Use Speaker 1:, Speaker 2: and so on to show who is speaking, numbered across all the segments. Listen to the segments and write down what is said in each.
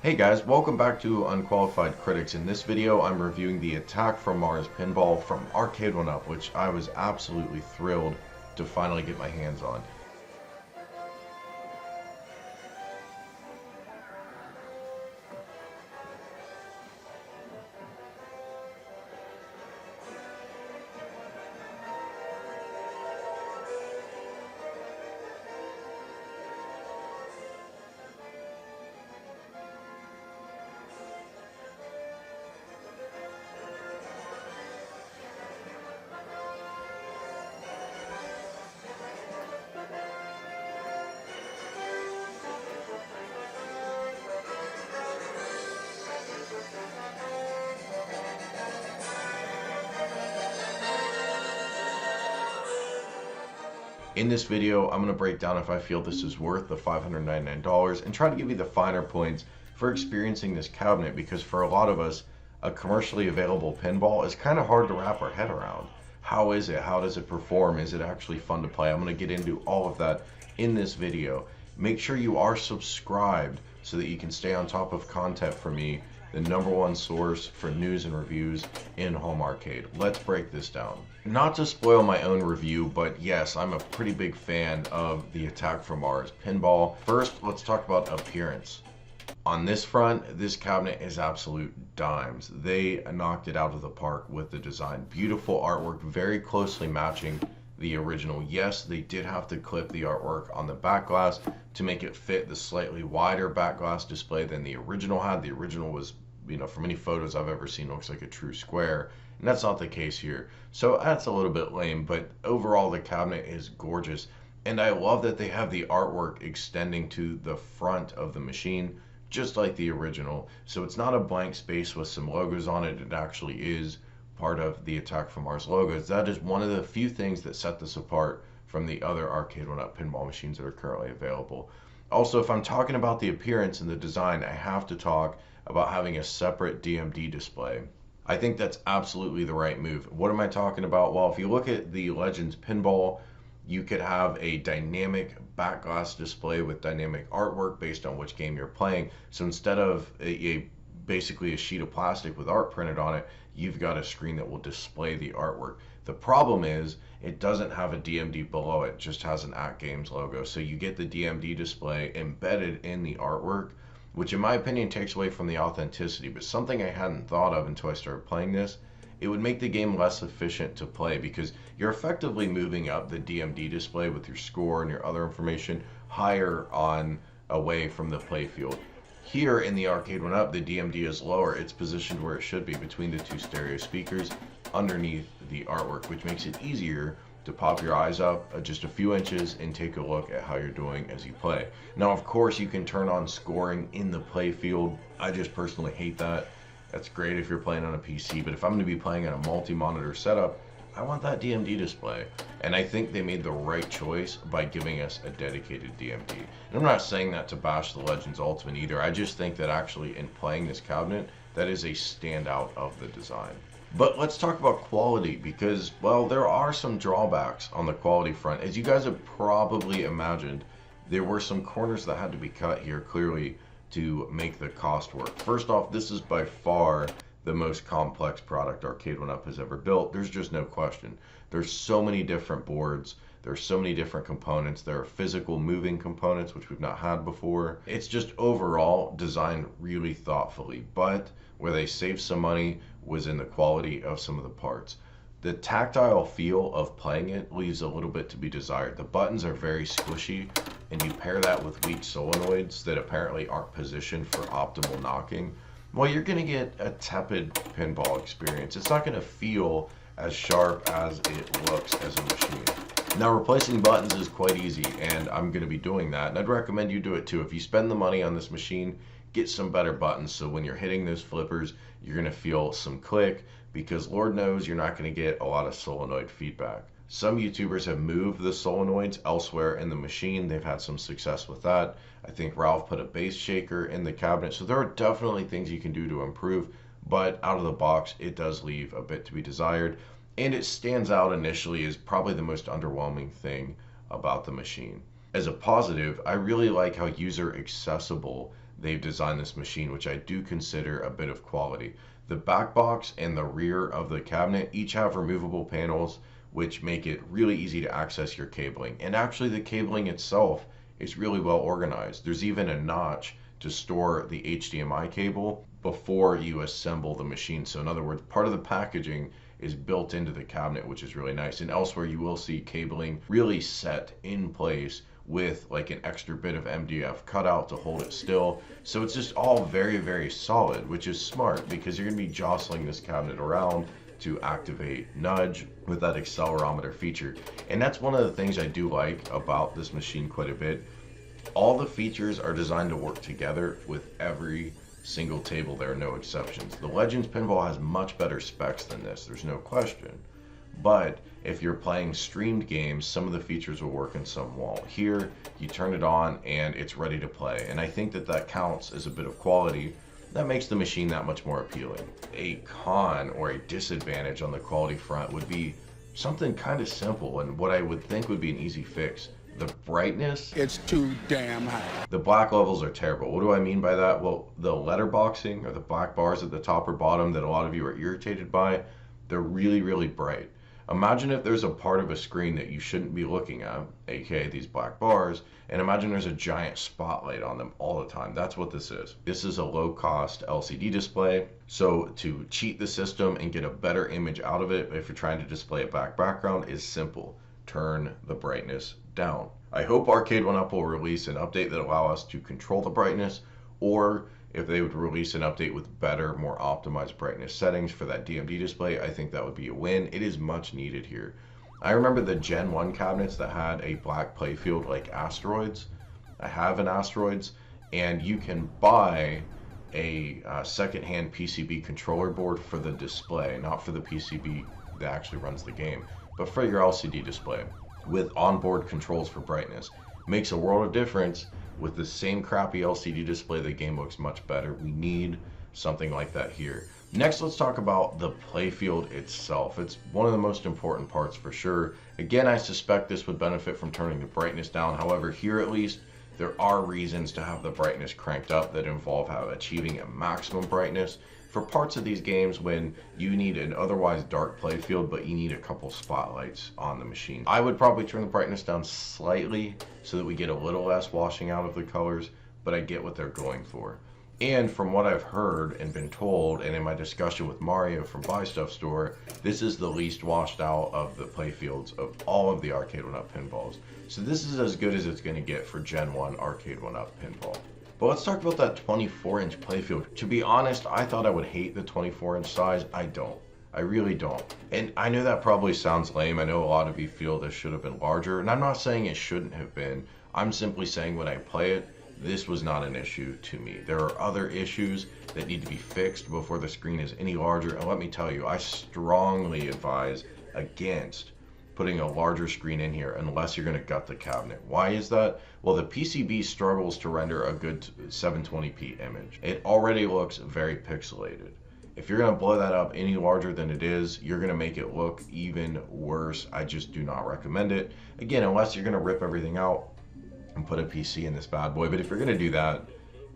Speaker 1: Hey guys, welcome back to Unqualified Critics. In this video, I'm reviewing the Attack from Mars pinball from Arcade1up, which I was absolutely thrilled to finally get my hands on. In this video, I'm going to break down if I feel this is worth the $599 and try to give you the finer points for experiencing this cabinet, because for a lot of us, a commercially available pinball is kind of hard to wrap our head around. How is it? How does it perform? Is it actually fun to play? I'm going to get into all of that in this video. Make sure you are subscribed so that you can stay on top of content from me, the #1 source for news and reviews in home arcade. Let's break this down. Not to spoil my own review, but yes, I'm a pretty big fan of the Attack from Mars pinball. First, let's talk about appearance. On this front, this cabinet is absolute dimes. They knocked it out of the park with the design. Beautiful artwork, very closely matching the original. Yes, they did have to clip the artwork on the back glass to make it fit the slightly wider back glass display than the original had. The original was, from any photos I've ever seen, looks like a true square, and that's not the case here. So that's a little bit lame, but overall the cabinet is gorgeous, and I love that they have the artwork extending to the front of the machine, just like the original. So it's not a blank space with some logos on it. It actually is part of the Attack from Mars logos. That is one of the few things that set this apart from the other Arcade1up pinball machines that are currently available. Also, if I'm talking about the appearance and the design, I have to talk about having a separate DMD display. I think that's absolutely the right move. What am I talking about? Well, if you look at the Legends pinball, you could have a dynamic back glass display with dynamic artwork based on which game you're playing. So instead of basically a sheet of plastic with art printed on it, you've got a screen that will display the artwork. The problem is it doesn't have a DMD below it, just has an At Games logo. So you get the DMD display embedded in the artwork, which in my opinion takes away from the authenticity. But something I hadn't thought of until I started playing this, it would make the game less efficient to play, because you're effectively moving up the DMD display with your score and your other information higher on away from the playfield. Here in the Arcade1up, the DMD is lower. It's positioned where it should be, between the two stereo speakers underneath the artwork, which makes it easier to pop your eyes up just a few inches and take a look at how you're doing as you play. Now, of course, you can turn on scoring in the playfield. I just personally hate that. That's great if you're playing on a PC, but if I'm going to be playing on a multi-monitor setup, I want that DMD display. And I think they made the right choice by giving us a dedicated DMD. And I'm not saying that to bash the Legends Ultimate either. I just think that actually in playing this cabinet, that is a standout of the design. But let's talk about quality, because, well, there are some drawbacks on the quality front. As you guys have probably imagined, there were some corners that had to be cut here clearly to make the cost work. First off, this is by far the most complex product Arcade1up has ever built. There's just no question. There's so many different boards. There's so many different components. There are physical moving components, which we've not had before. It's just overall designed really thoughtfully, but where they saved some money was in the quality of some of the parts. The tactile feel of playing it leaves a little bit to be desired. The buttons are very squishy, and you pair that with weak solenoids that apparently aren't positioned for optimal knocking, well, you're going to get a tepid pinball experience. It's not going to feel as sharp as it looks as a machine. Now, replacing buttons is quite easy, and I'm going to be doing that, and I'd recommend you do it too. If you spend the money on this machine, get some better buttons, so when you're hitting those flippers, you're going to feel some click, because Lord knows you're not going to get a lot of solenoid feedback. Some YouTubers have moved the solenoids elsewhere in the machine. They've had some success with that. I think Ralph put a bass shaker in the cabinet. So there are definitely things you can do to improve, but out of the box, it does leave a bit to be desired. And it stands out initially as probably the most underwhelming thing about the machine. As a positive, I really like how user accessible they've designed this machine, which I do consider a bit of quality. The back box and the rear of the cabinet each have removable panels, which make it really easy to access your cabling. And actually the cabling itself is really well organized. There's even a notch to store the HDMI cable before you assemble the machine. So in other words, part of the packaging is built into the cabinet, which is really nice. And elsewhere you will see cabling really set in place with like an extra bit of MDF cut out to hold it still. So it's just all very, very solid, which is smart because you're gonna be jostling this cabinet around to activate nudge with that accelerometer feature. And that's one of the things I do like about this machine quite a bit. All the features are designed to work together with every single table. There are no exceptions. The Legends Pinball has much better specs than this, there's no question. But if you're playing streamed games, some of the features will work and some won't. Here, you turn it on and it's ready to play. And I think that that counts as a bit of quality. That makes the machine that much more appealing. A con or a disadvantage on the quality front would be something kind of simple and what I would think would be an easy fix. The brightness.
Speaker 2: It's too damn high.
Speaker 1: The black levels are terrible. What do I mean by that? Well, the letterboxing or the black bars at the top or bottom that a lot of you are irritated by, they're really, really bright. Imagine if there's a part of a screen that you shouldn't be looking at, aka these black bars, and imagine there's a giant spotlight on them all the time. That's what this is. This is a low-cost LCD display, so to cheat the system and get a better image out of it, if you're trying to display a black background, is simple. Turn the brightness down. I hope Arcade1up will release an update that allows us to control the brightness, or if they would release an update with better, more optimized brightness settings for that DMD display, I think that would be a win. It is much needed here. I remember the Gen 1 cabinets that had a black playfield like Asteroids. I have an Asteroids, and you can buy a second-hand PCB controller board for the display, not for the PCB that actually runs the game, but for your LCD display with onboard controls for brightness. Makes a world of difference. With the same crappy LCD display, the game looks much better. We need something like that here. Next, let's talk about the playfield itself. It's one of the most important parts for sure. Again, I suspect this would benefit from turning the brightness down. However, here at least, there are reasons to have the brightness cranked up that involve achieving a maximum brightness for parts of these games when you need an otherwise dark playfield, but you need a couple spotlights on the machine. I would probably turn the brightness down slightly so that we get a little less washing out of the colors, but I get what they're going for. And from what I've heard and been told, and in my discussion with Mario from Buy Stuff Store, this is the least washed out of the playfields of all of the Arcade1up pinballs. So this is as good as it's going to get for Gen 1 Arcade1up pinball. But let's talk about that 24-inch playfield. To be honest, I thought I would hate the 24-inch size. I don't. I really don't. And I know that probably sounds lame. I know a lot of you feel this should have been larger, and I'm not saying it shouldn't have been. I'm simply saying when I play it, this was not an issue to me. There are other issues that need to be fixed before the screen is any larger, and let me tell you, I strongly advise against putting a larger screen in here unless you're going to gut the cabinet. Why is that? Well, the PCB struggles to render a good 720p image. It already looks very pixelated. If you're going to blow that up any larger than it is, you're going to make it look even worse. I just do not recommend it. Again, unless you're going to rip everything out and put a PC in this bad boy. But if you're going to do that,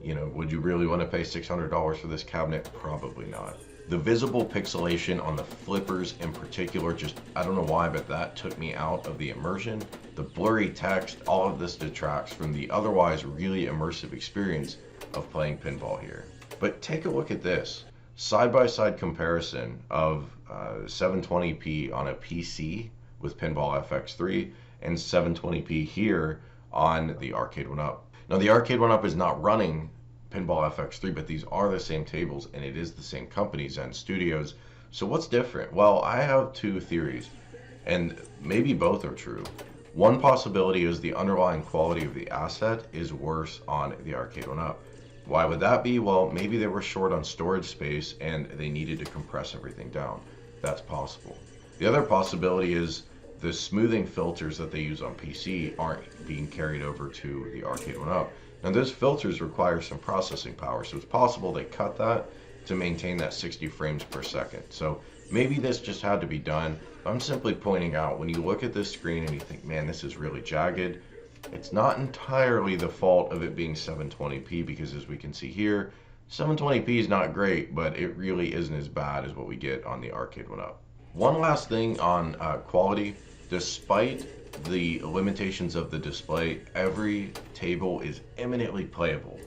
Speaker 1: you know, would you really want to pay $600 for this cabinet? Probably not. The visible pixelation on the flippers in particular, just, I don't know why, but that took me out of the immersion. The blurry text, all of this detracts from the otherwise really immersive experience of playing pinball here. But take a look at this. Side-by-side comparison of 720p on a PC with Pinball FX3 and 720p here on the Arcade1up. Now the Arcade1up is not running Pinball FX3, but these are the same tables and it is the same company, Zen Studios. So what's different? Well, I have two theories, and maybe both are true. One possibility is the underlying quality of the asset is worse on the Arcade1up. Why would that be? Well, maybe they were short on storage space and they needed to compress everything down. That's possible. The other possibility is the smoothing filters that they use on PC aren't being carried over to the Arcade1up. Now those filters require some processing power, so it's possible they cut that to maintain that 60 frames per second. So maybe this just had to be done. I'm simply pointing out, when you look at this screen and you think, man, this is really jagged, It's not entirely the fault of it being 720p because as we can see here, 720p is not great, but it really isn't as bad as what we get on the Arcade1up. One last thing on quality, despite the limitations of the display, every table is eminently playable,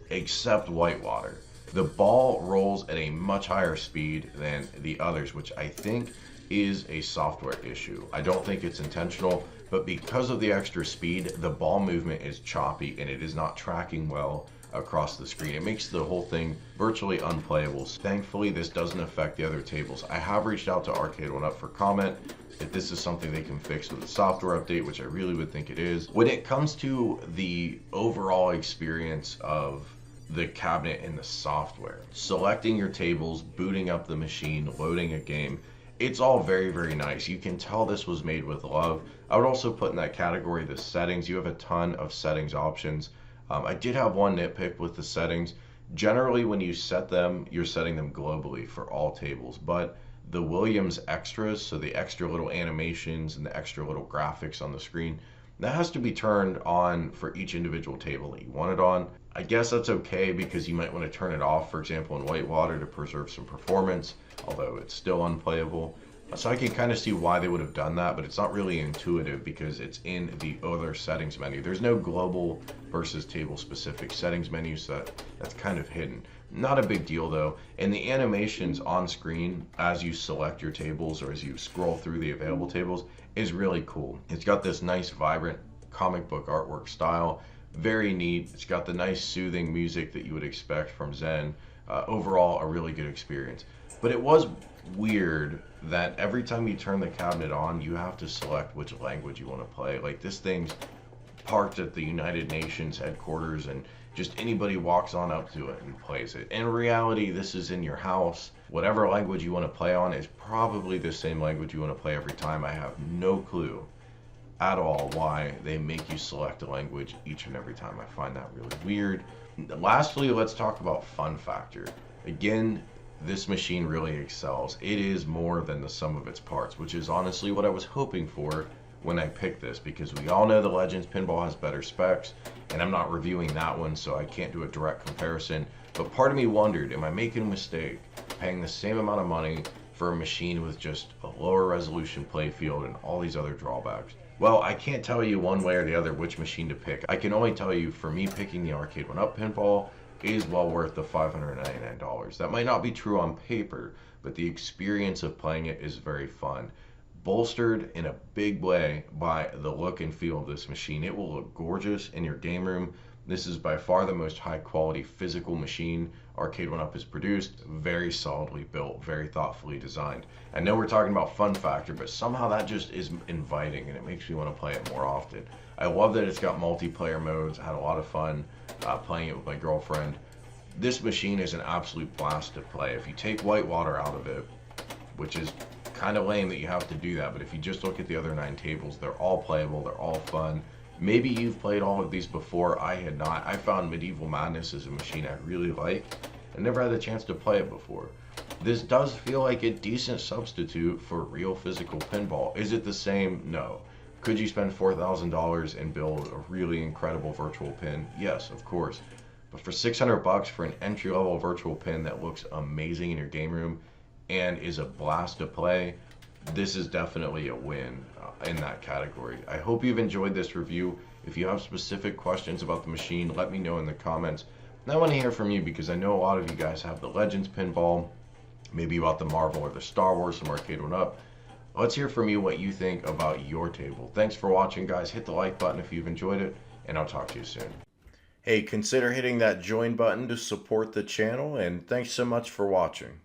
Speaker 1: except Whitewater. The ball rolls at a much higher speed than the others, which I think is a software issue. I don't think it's intentional, but because of the extra speed, the ball movement is choppy and it is not tracking well across the screen. It makes the whole thing virtually unplayable. Thankfully, this doesn't affect the other tables. I have reached out to Arcade1up for comment if this is something they can fix with a software update, which I really would think it is. When it comes to the overall experience of the cabinet and the software, selecting your tables, booting up the machine, loading a game, it's all very, very nice. You can tell this was made with love. I would also put in that category the settings. You have a ton of settings options. I did have one nitpick with the settings. Generally, when you set them, you're setting them globally for all tables, but the Williams extras, so the extra little animations and the extra little graphics on the screen, that has to be turned on for each individual table that you want it on. I guess that's okay because you might want to turn it off, for example, in Whitewater to preserve some performance, although it's still unplayable. So I can kind of see why they would have done that, but it's not really intuitive because it's in the other settings menu. There's no global versus table specific settings menu, so that's kind of hidden. Not a big deal though. And the animations on screen as you select your tables or as you scroll through the available tables is really cool. It's got this nice vibrant comic book artwork style, very neat. It's got the nice soothing music that you would expect from Zen. Overall, a really good experience. But it was weird that every time you turn the cabinet on, you have to select which language you want to play. Like, this thing's parked at the United Nations headquarters and just anybody walks on up to it and plays it. In reality, this is in your house. Whatever language you want to play on is probably the same language you want to play every time. I have no clue at all why they make you select a language each and every time. I find that really weird. Lastly, let's talk about fun factor. Again, this machine really excels. It is more than the sum of its parts, which is honestly what I was hoping for when I picked this, because we all know the Legends Pinball has better specs, and I'm not reviewing that one, so I can't do a direct comparison. But part of me wondered, am I making a mistake paying the same amount of money for a machine with just a lower resolution playfield and all these other drawbacks? Well, I can't tell you one way or the other which machine to pick. I can only tell you, for me, picking the Arcade1up Pinball is well worth the $599. That might not be true on paper, but the experience of playing it is very fun. Bolstered in a big way by the look and feel of this machine. It will look gorgeous in your game room. This is by far the most high quality physical machine Arcade1up has produced. Very solidly built, very thoughtfully designed. I know we're talking about fun factor, but somehow that just is inviting and it makes me want to play it more often. I love that it's got multiplayer modes. I had a lot of fun playing it with my girlfriend. This machine is an absolute blast to play. If you take Whitewater out of it, which is kind of lame that you have to do that, but if you just look at the other 9 tables, they're all playable, they're all fun. Maybe you've played all of these before. I had not. I found Medieval Madness as a machine I really like and never had the chance to play it before. This does feel like a decent substitute for real physical pinball. Is it the same? No. Could you spend $4,000 and build a really incredible virtual pin? Yes, of course. But for $600 for an entry-level virtual pin that looks amazing in your game room and is a blast to play, this is definitely a win in that category. I hope you've enjoyed this review. If you have specific questions about the machine, let me know in the comments. And I want to hear from you because I know a lot of you guys have the Legends Pinball, maybe about the Marvel or the Star Wars from Arcade1up. Let's hear from you what you think about your table. Thanks for watching, guys. Hit the like button if you've enjoyed it, and I'll talk to you soon. Hey, consider hitting that join button to support the channel, and thanks so much for watching.